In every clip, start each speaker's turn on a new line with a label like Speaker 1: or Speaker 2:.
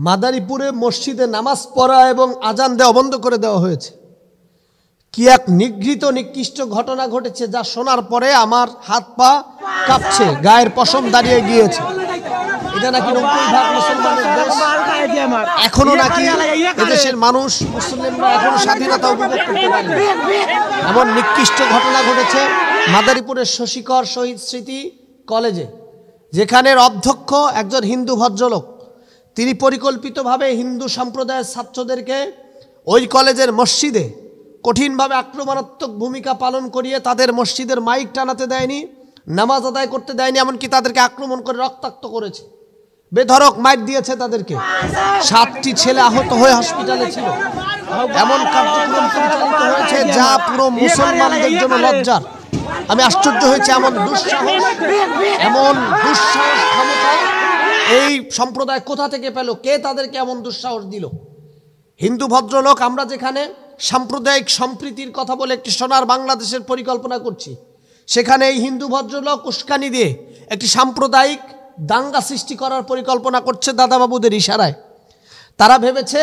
Speaker 1: মাদারীপুরে মসজিদে নামাজ পড়া এবং আজান দেওয়া বন্ধ করে দেওয়া হয়েছে। কি এক নিগৃহীত নিকৃষ্ট ঘটনা ঘটেছে, যা শোনার পরে আমার হাত পা কাঁপছে, গায়ের পশম দাঁড়িয়ে গিয়েছে। এটা নাকি 90% মুসলমানের দেশ, এখনো নাকি এদেশের মানুষ মুসলিমরা এখনো স্বাধীনতা উপভোগ করতে পারে। এমন নিকৃষ্ট ঘটনা ঘটেছে মাদারীপুরের শশীকর শহীদ স্মৃতি কলেজে, যেখানের অধ্যক্ষ একজন হিন্দু ভদ্রলোক। তিনি পরিকল্পিতভাবে হিন্দু সম্প্রদায়ের ছাত্রদেরকে ওই কলেজের মসজিদে কঠিনভাবে আক্রমণাত্মক ভূমিকা পালন করিয়ে তাদের মসজিদের মাইক টানাতে দেয়নি, নামাজ আদায় করতে দেয়নি, এমনকি তাদেরকে আক্রমণ করে রক্তাক্ত করেছে, বেধড়ক মাইর দিয়েছে তাদেরকে। 7টি ছেলে আহত হয়ে হসপিটালে ছিল। এমন কার্যক্রম পরিচালিত হয়েছে যা পুরো মুসলমানদের জন্য লজ্জার। আমি আশ্চর্য হয়েছি, এমন দুঃসাহস ক্ষমতা এই সম্প্রদায় কোথা থেকে পেল? কে তাদেরকে এমন দুঃসাহস দিল? হিন্দু ভদ্রলোক, আমরা যেখানে সাম্প্রদায়িক সম্প্রীতির কথা বলে একটি সোনার বাংলাদেশের পরিকল্পনা করছি, সেখানে এই হিন্দু ভদ্রলোক উস্কানি দিয়ে একটি সাম্প্রদায়িক দাঙ্গা সৃষ্টি করার পরিকল্পনা করছে দাদাবাবুদের ইশারায়। তারা ভেবেছে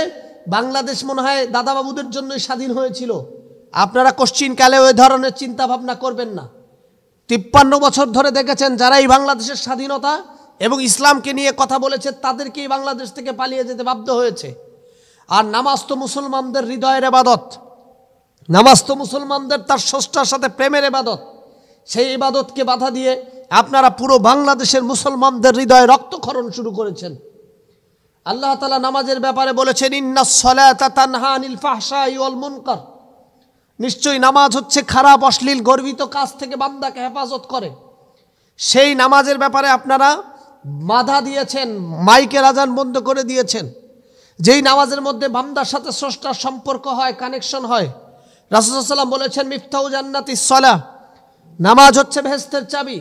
Speaker 1: বাংলাদেশ মনে হয় দাদাবাবুদের জন্যই স্বাধীন হয়েছিল। আপনারা কোশ্চিনকালে ওই ধরনের চিন্তা ভাবনা করবেন না। 53 বছর ধরে দেখেছেন যারা এই বাংলাদেশের স্বাধীনতা এবং ইসলামকে নিয়ে কথা বলেছে তাদেরকেই বাংলাদেশ থেকে পালিয়ে যেতে বাধ্য হয়েছে। আর নামাজ তো মুসলমানদের হৃদয়ের ইবাদত, নামাজ তো মুসলমানদের তার স্রষ্টার সাথে প্রেমের ইবাদত। সেই ইবাদতকে বাধা দিয়ে আপনারা পুরো বাংলাদেশের মুসলমানদের হৃদয়ে রক্তক্ষরণ শুরু করেছেন। আল্লাহ তাআলা নামাজের ব্যাপারে বলেছেন, ইন্নাস সালাতা তানহা আনিল ফাহশাই ওয়াল মুনকার। নিশ্চয়ই নামাজ হচ্ছে খারাপ, অশ্লীল, গর্বিত কাজ থেকে বান্দাকে হেফাজত করে। সেই নামাজের ব্যাপারে আপনারা বাধা দিয়েছেন, মাইকের আজান বন্ধ করে দিয়েছেন। যেই নামাজের মধ্যে বান্দার সাথে স্রষ্টার সম্পর্ক হয়, কানেকশন হয়। রাসূল সাল্লাল্লাহু আলাইহি ওয়াসাল্লাম বলেছেন, মিফতাহু জান্নাতিস সালাহ, নামাজ হচ্ছে বেহেশতের চাবি।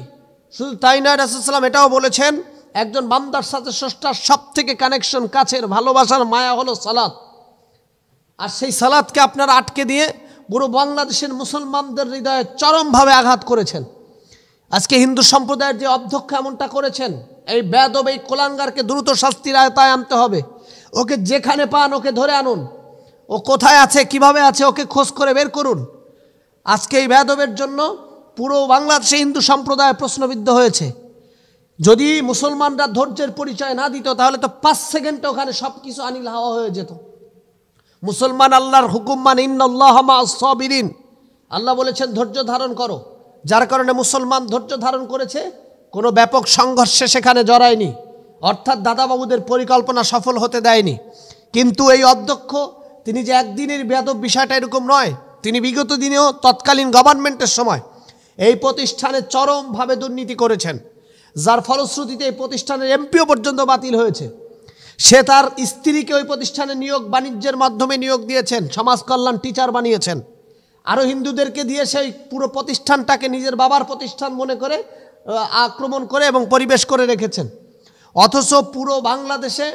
Speaker 1: শুধু তাই নয়, রাসূল সাল্লাল্লাহু আলাইহি ওয়াসাল্লাম এটাও বলেছেন, একজন বান্দার সাথে স্রষ্টার সবথেকে কানেকশন, কাছের, ভালোবাসার, মায়া হলো সালাত। আর সেই সালাতকে আপনারা আটকে দিয়ে পুরো বাংলাদেশের মুসলমানদের হৃদয়ে চরমভাবে আঘাত করেছেন। আজকে হিন্দু সম্প্রদায়ের যে অধ্যক্ষ এমনটা করেছেন, এই বেয়াদব, এই কোলাঙ্গারকে দ্রুত শাস্তির আওতায় আনতে হবে। ওকে যেখানে পান ওকে ধরে আনুন। ও কোথায় আছে, কিভাবে আছে, ওকে খোঁজ করে বের করুন। আজকে এই বেয়াদবের জন্য পুরো বাংলাদেশে হিন্দু সম্প্রদায় প্রশ্নবিদ্ধ হয়েছে। যদি মুসলমানরা ধৈর্যের পরিচয় না দিত, তাহলে তো 5 সেকেন্ডে ওখানে সব কিছু আনিল হাওয়া হয়ে যেত। মুসলমান আল্লাহর হুকুম মানে, ইন্নাল্লাহা মা'আস সাবিরিন। আল্লাহ বলেছেন ধৈর্য ধারণ করো। যার কারণে মুসলমান ধৈর্য ধারণ করেছে, কোনো ব্যাপক সংঘর্ষে সেখানে জড়ায়নি, অর্থাৎ দাদাবাবুদের পরিকল্পনা সফল হতে দেয়নি। কিন্তু এই অধ্যক্ষ, তিনি যে একদিনের বেয়াদব, বিষয়টা এরকম নয়। তিনি বিগত দিনেও তৎকালীন গভর্নমেন্টের সময় এই প্রতিষ্ঠানে চরমভাবে দুর্নীতি করেছেন, যার ফলশ্রুতিতে এই প্রতিষ্ঠানের এমপিও পর্যন্ত বাতিল হয়েছে। সে তার স্ত্রীকে ওই প্রতিষ্ঠানে নিয়োগ বাণিজ্যের মাধ্যমে নিয়োগ দিয়েছেন, সমাজ কল্যাণ টিচার বানিয়েছেন। আরও হিন্দুদেরকে দিয়ে সেই পুরো প্রতিষ্ঠানটাকে নিজের বাবার প্রতিষ্ঠান মনে করে আক্রমণ করে এবং পরিবেশ করে রেখেছেন। অথচ পুরো বাংলাদেশে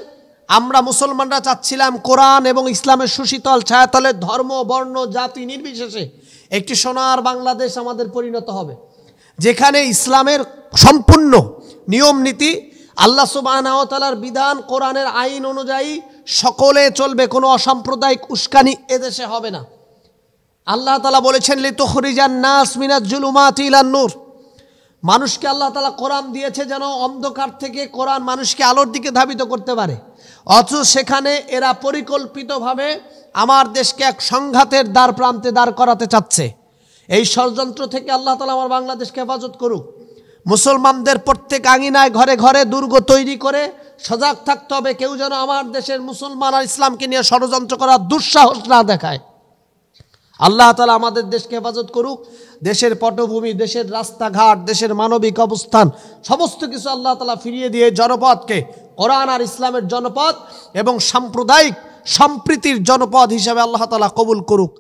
Speaker 1: আমরা মুসলমানরা চাচ্ছিলাম কোরআন এবং ইসলামের সুশীতল ছায়াতলে ধর্ম, বর্ণ, জাতি নির্বিশেষে একটি সোনার বাংলাদেশ আমাদের পরিণত হবে, যেখানে ইসলামের সম্পূর্ণ নিয়ম নীতি, আল্লাহ সুবহানাহু ওয়া তাআলার বিধান, কোরআনের আইন অনুযায়ী সকলে চলবে। কোনো অসাম্প্রদায়িক উস্কানি এদেশে হবে না। আল্লাহ তাআলা বলেছেন, লিতুখরিজান নাস মিনাজ জুলুমাতি ইলান নূর। মানুষকে আল্লাহ তাআলা কোরআন দিয়েছে যেন অন্ধকার থেকে কোরআন মানুষকে আলোর দিকে ধাবিত করতে পারে। অথচ সেখানে এরা পরিকল্পিতভাবে আমার দেশকে এক সংঘাতের দ্বার প্রান্তে দাঁড় করাতে চাচ্ছে। এই ষড়যন্ত্র থেকে আল্লাহ তাআলা আমার বাংলাদেশকে হেফাজত করুক। মুসলমানদের প্রত্যেক আঙিনায়, ঘরে ঘরে দুর্গ তৈরি করে সজাগ থাকতে হবে। কেউ যেন আমার দেশের মুসলমান আর ইসলামকে নিয়ে ষড়যন্ত্র করার দুঃসাহস না দেখায়। আল্লাহ তাআলা আমাদের দেশকে হেফাজত করুক। দেশের পটভূমি, দেশের রাস্তাঘাট, দেশের মানবিক অবস্থান, সমস্ত কিছু আল্লাহ তাআলা ফিরিয়ে দিয়ে জনপদকে কোরআন আর ইসলামের জনপদ এবং সাম্প্রদায়িক সম্প্রীতির জনপদ হিসাবে আল্লাহ তাআলা কবুল করুক।